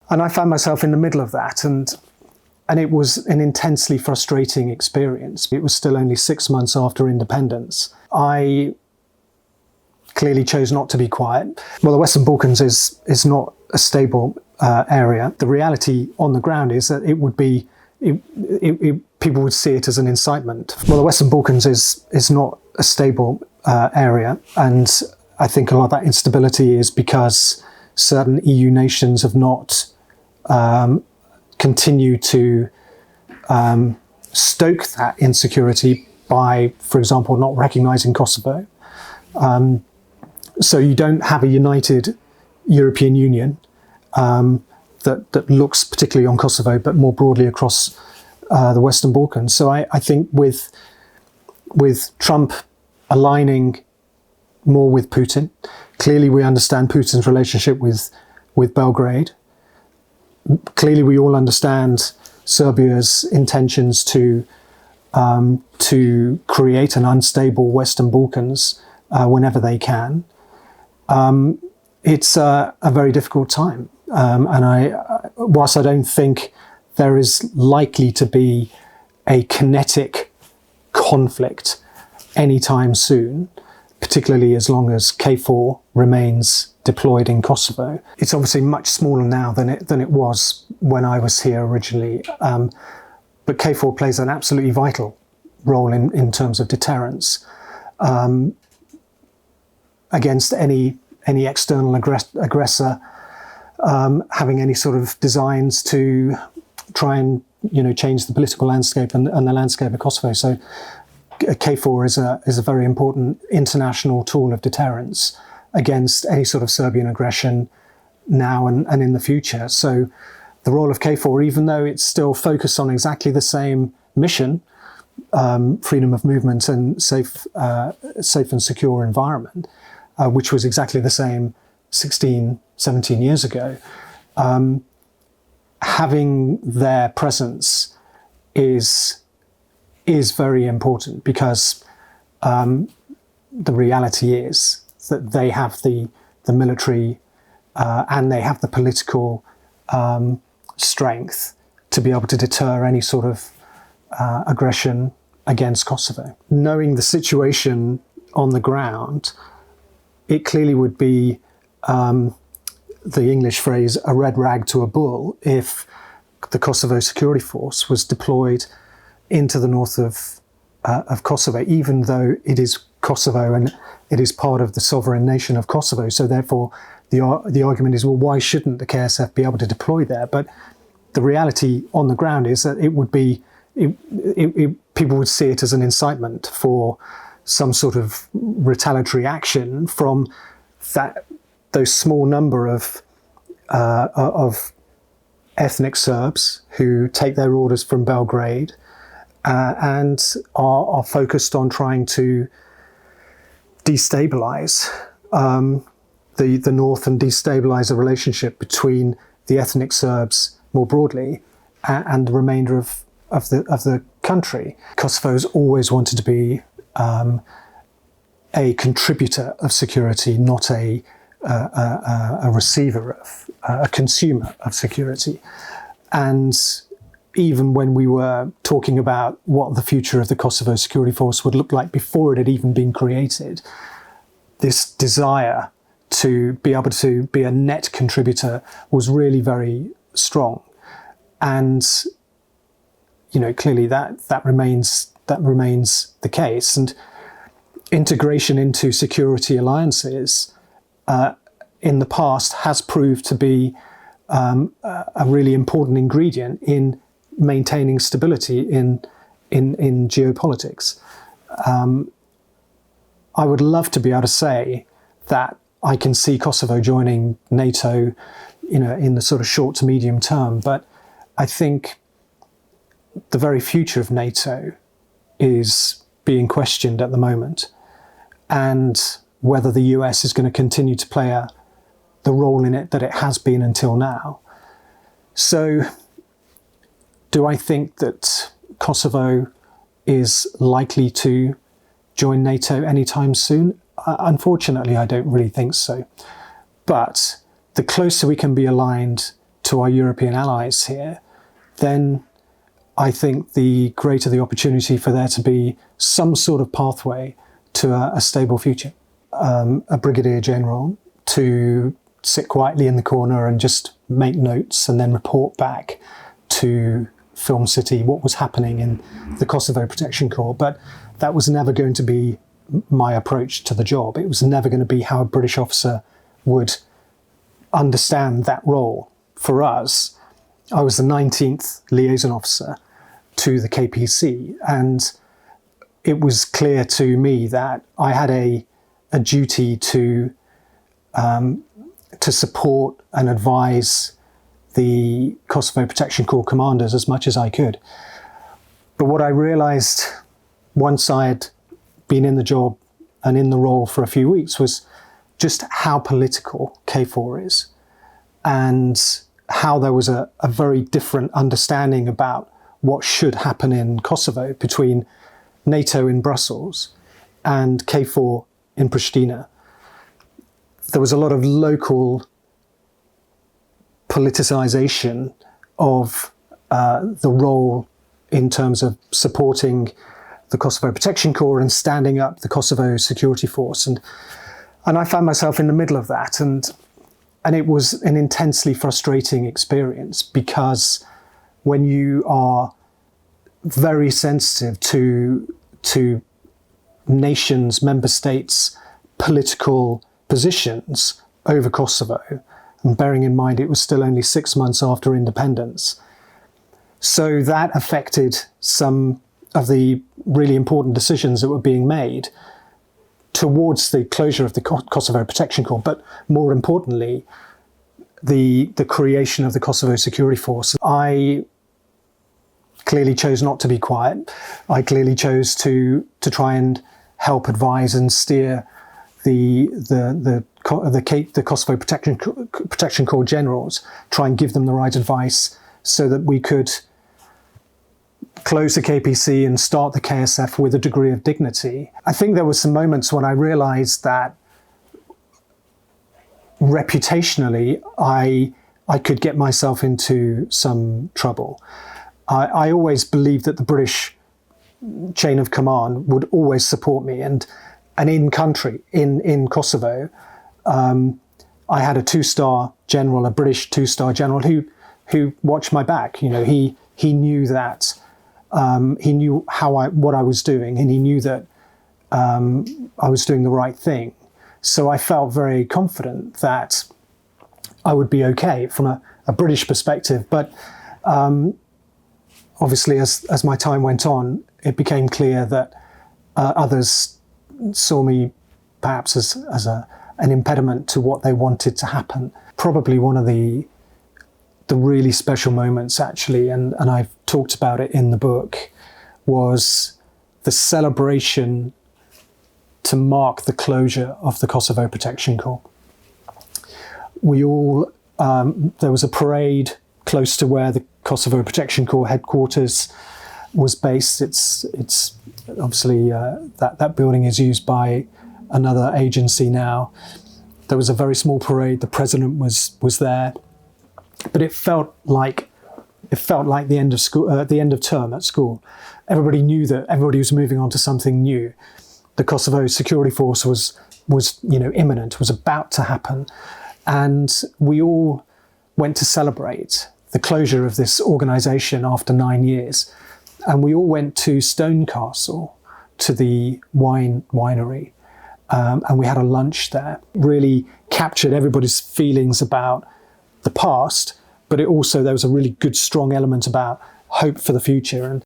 And I found myself in the middle of that, and it was an intensely frustrating experience. It was still only 6 months after independence. I clearly chose not to be quiet. Well, the Western Balkans is not a stable area. The reality on the ground is that people would see it as an incitement. Well, the Western Balkans is not a stable area, and I think a lot of that instability is because certain EU nations have not continued to stoke that insecurity by, for example, not recognising Kosovo. So you don't have a united European Union that looks particularly on Kosovo, but more broadly across the Western Balkans. So I think with Trump aligning more with Putin, clearly we understand Putin's relationship with Belgrade. Clearly we all understand Serbia's intentions to create an unstable Western Balkans whenever they can. It's a very difficult time. And whilst I don't think there is likely to be a kinetic conflict anytime soon, particularly as long as KFOR remains deployed in Kosovo, it's obviously much smaller now than it was when I was here originally. But KFOR plays an absolutely vital role in terms of deterrence against any external aggressor having any sort of designs to try and change the political landscape and the landscape of Kosovo. So KFOR is a very important international tool of deterrence against any sort of Serbian aggression now and in the future. So the role of KFOR, even though it's still focused on exactly the same mission, freedom of movement and safe and secure environment, which was exactly the same 16, 17 years ago, having their presence is very important, because the reality is that they have the military and they have the political strength to be able to deter any sort of aggression against Kosovo. Knowing the situation on the ground, it clearly would be the English phrase, a red rag to a bull, if the Kosovo Security Force was deployed into the north of Kosovo, even though it is Kosovo and it is part of the sovereign nation of Kosovo. So therefore, the argument is, well, why shouldn't the KSF be able to deploy there? But the reality on the ground is that it would be, people would see it as an incitement for some sort of retaliatory action from those small number of ethnic Serbs who take their orders from Belgrade and are focused on trying to destabilize the north and destabilize the relationship between the ethnic Serbs more broadly and the remainder of the country. Kosovo's always wanted to be a contributor of security, not a receiver of, a consumer of security. And even when we were talking about what the future of the Kosovo Security Force would look like before it had even been created, this desire to be able to be a net contributor was really very strong. And, clearly that remains the case. And integration into security alliances in the past has proved to be a really important ingredient in maintaining stability in geopolitics. I would love to be able to say that I can see Kosovo joining NATO, in the sort of short to medium term, but I think the very future of NATO is being questioned at the moment, and whether the US is going to continue to play the role in it that it has been until now. So, do I think that Kosovo is likely to join NATO anytime soon? Unfortunately, I don't really think so. But the closer we can be aligned to our European allies here, then I think the greater the opportunity for there to be some sort of pathway to a stable future. A brigadier general to sit quietly in the corner and just make notes and then report back to Film City what was happening in the Kosovo Protection Corps. But that was never going to be my approach to the job. It was never going to be how a British officer would understand that role. For us, I was the 19th liaison officer to the KPC, and it was clear to me that I had a duty to support and advise the Kosovo Protection Corps commanders as much as I could. But what I realised once I had been in the job and in the role for a few weeks was just how political KFOR is, and how there was a very different understanding about what should happen in Kosovo between NATO in Brussels and KFOR in Pristina. There was a lot of local politicisation of the role in terms of supporting the Kosovo Protection Corps and standing up the Kosovo Security Force. And I found myself in the middle of that. And it was an intensely frustrating experience, because when you are very sensitive to nations, member states' political positions over Kosovo, and bearing in mind it was still only 6 months after independence. So that affected some of the really important decisions that were being made towards the closure of the Kosovo Protection Corps, but more importantly, the creation of the Kosovo Security Force. I clearly chose not to be quiet. I clearly chose to try and help advise and steer the Kosovo Protection Corps generals, try and give them the right advice so that we could close the KPC and start the KSF with a degree of dignity. I think there were some moments when I realised that reputationally I could get myself into some trouble. I always believed that the British chain of command would always support me, and in country, in Kosovo, I had a 2-star general, a British 2-star general who watched my back. You know, he knew that he knew what I was doing, and he knew that I was doing the right thing. So I felt very confident that I would be okay from a British perspective. But obviously, as my time went on, it became clear that others saw me perhaps as an impediment to what they wanted to happen. Probably one of the really special moments, actually, and I've talked about it in the book, was the celebration to mark the closure of the Kosovo Protection Corps. We all, there was a parade close to where the Kosovo Protection Corps headquarters was based. It's obviously that building is used by another agency now. There was a very small parade. The president was there, but it felt like the end of school, the end of term at school. Everybody knew that everybody was moving on to something new. The Kosovo Security Force was imminent, was about to happen, and we all went to celebrate the closure of this organisation after 9 years, and we all went to Stone Castle, to the winery, and we had a lunch there. Really captured everybody's feelings about the past, but there was a really good, strong element about hope for the future. And